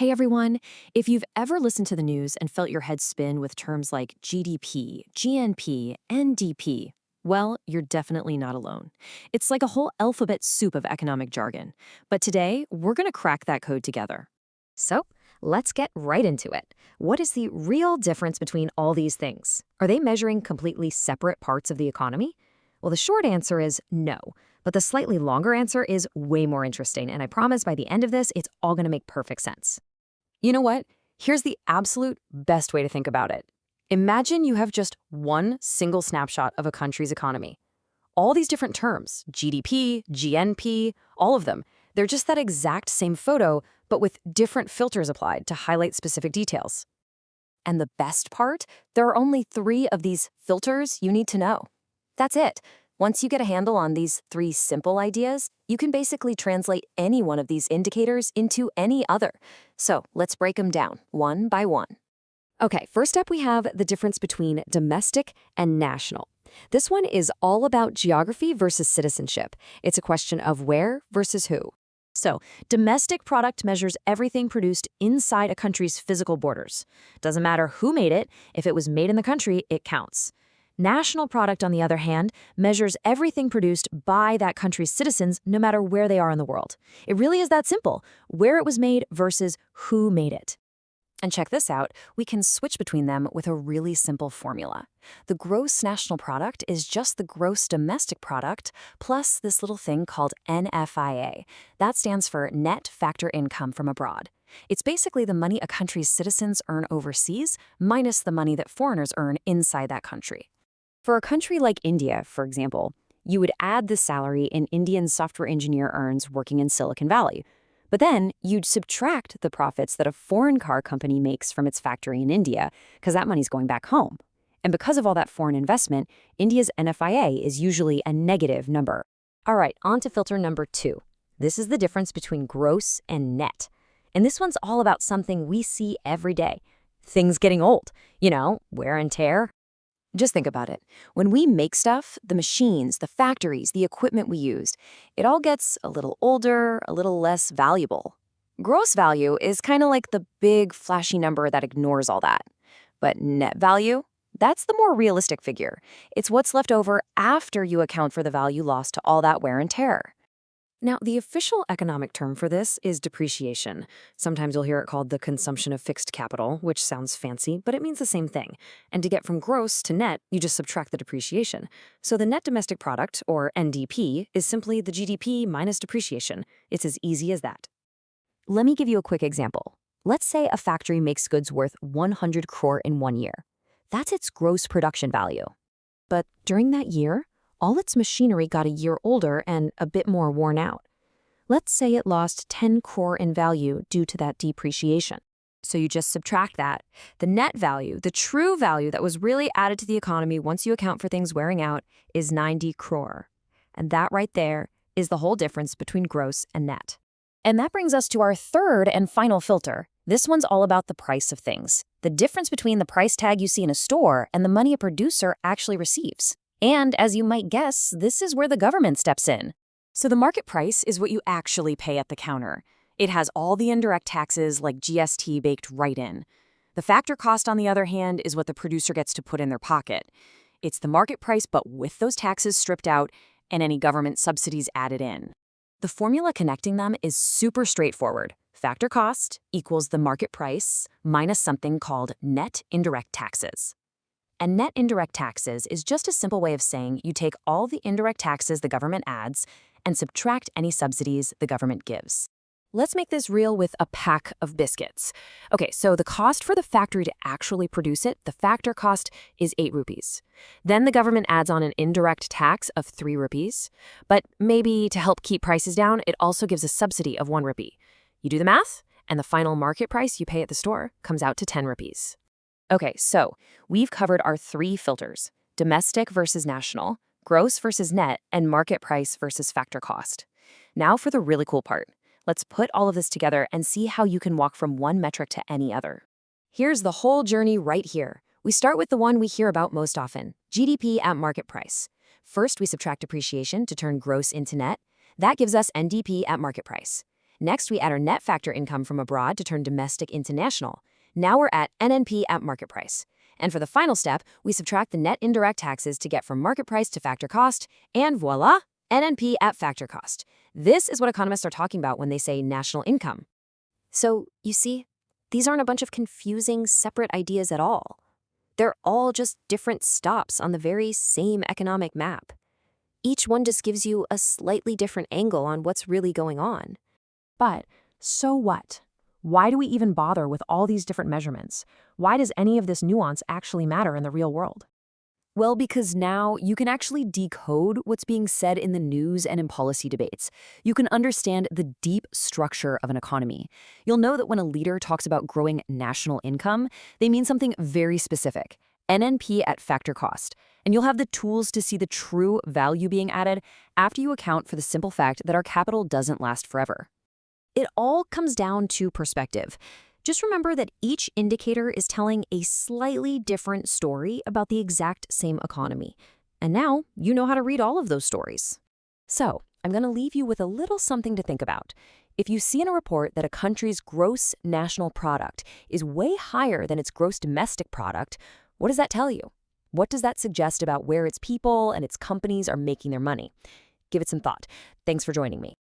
Hey everyone, if you've ever listened to the news and felt your head spin with terms like GDP, GNP, NDP, well, you're definitely not alone. It's like a whole alphabet soup of economic jargon. But today, we're going to crack that code together. So, let's get right into it. What is the real difference between all these things? Are they measuring completely separate parts of the economy? Well, the short answer is no. But the slightly longer answer is way more interesting, and I promise by the end of this, it's all going to make perfect sense. You know what? Here's the absolute best way to think about it. Imagine you have just one single snapshot of a country's economy. All these different terms, GDP, GNP, all of them, they're just that exact same photo, but with different filters applied to highlight specific details. And the best part, there are only 3 of these filters you need to know. That's it. Once you get a handle on these 3 simple ideas, you can basically translate any one of these indicators into any other. So let's break them down, one by one. Okay, first up we have the difference between domestic and national. This one is all about geography versus citizenship. It's a question of where versus who. So, domestic product measures everything produced inside a country's physical borders. Doesn't matter who made it, if it was made in the country, it counts. National product, on the other hand, measures everything produced by that country's citizens, no matter where they are in the world. It really is that simple, where it was made versus who made it. And check this out, we can switch between them with a really simple formula. The gross national product is just the gross domestic product plus this little thing called NFIA. That stands for Net Factor Income from Abroad. It's basically the money a country's citizens earn overseas minus the money that foreigners earn inside that country. For a country like India, for example, you would add the salary an Indian software engineer earns working in Silicon Valley. But then you'd subtract the profits that a foreign car company makes from its factory in India, because that money's going back home. And because of all that foreign investment, India's NFIA is usually a negative number. All right, on to filter number 2. This is the difference between gross and net. And this one's all about something we see every day. Things getting old. Wear and tear. Just think about it. When we make stuff, the machines, the factories, the equipment we used, it all gets a little older, a little less valuable. Gross value is kind of like the big, flashy number that ignores all that. But net value? That's the more realistic figure. It's what's left over after you account for the value lost to all that wear and tear. Now, the official economic term for this is depreciation. Sometimes you'll hear it called the consumption of fixed capital, which sounds fancy, but it means the same thing. And to get from gross to net, you just subtract the depreciation. So the net domestic product, or NDP, is simply the GDP minus depreciation. It's as easy as that. Let me give you a quick example. Let's say a factory makes goods worth 100 crore in 1 year. That's its gross production value. But during that year, all its machinery got a year older and a bit more worn out. Let's say it lost 10 crore in value due to that depreciation. So you just subtract that. The net value, the true value that was really added to the economy once you account for things wearing out, is 90 crore. And that right there is the whole difference between gross and net. And that brings us to our third and final filter. This one's all about the price of things. The difference between the price tag you see in a store and the money a producer actually receives. And as you might guess, this is where the government steps in. So the market price is what you actually pay at the counter. It has all the indirect taxes like GST baked right in. The factor cost, on the other hand, is what the producer gets to put in their pocket. It's the market price, but with those taxes stripped out and any government subsidies added in. The formula connecting them is super straightforward. Factor cost equals the market price minus something called net indirect taxes. And net indirect taxes is just a simple way of saying you take all the indirect taxes the government adds and subtract any subsidies the government gives. Let's make this real with a pack of biscuits. Okay, so the cost for the factory to actually produce it, the factor cost, is 8 rupees. Then the government adds on an indirect tax of 3 rupees. But maybe to help keep prices down, it also gives a subsidy of 1 rupee. You do the math, and the final market price you pay at the store comes out to 10 rupees. Okay, so we've covered our 3 filters: domestic versus national, gross versus net, and market price versus factor cost. Now for the really cool part. Let's put all of this together and see how you can walk from one metric to any other. Here's the whole journey right here. We start with the one we hear about most often, GDP at market price. First, we subtract depreciation to turn gross into net. That gives us NDP at market price. Next, we add our net factor income from abroad to turn domestic into national. Now we're at NNP at market price. And for the final step, we subtract the net indirect taxes to get from market price to factor cost, and voila, NNP at factor cost. This is what economists are talking about when they say national income. So, you see, these aren't a bunch of confusing, separate ideas at all. They're all just different stops on the very same economic map. Each one just gives you a slightly different angle on what's really going on. But so what? Why do we even bother with all these different measurements? Why does any of this nuance actually matter in the real world? Well, because now you can actually decode what's being said in the news and in policy debates. You can understand the deep structure of an economy. You'll know that when a leader talks about growing national income, they mean something very specific, NNP at factor cost. And you'll have the tools to see the true value being added after you account for the simple fact that our capital doesn't last forever. It all comes down to perspective. Just remember that each indicator is telling a slightly different story about the exact same economy. And now you know how to read all of those stories. So, I'm going to leave you with a little something to think about. If you see in a report that a country's gross national product is way higher than its gross domestic product, what does that tell you? What does that suggest about where its people and its companies are making their money? Give it some thought. Thanks for joining me.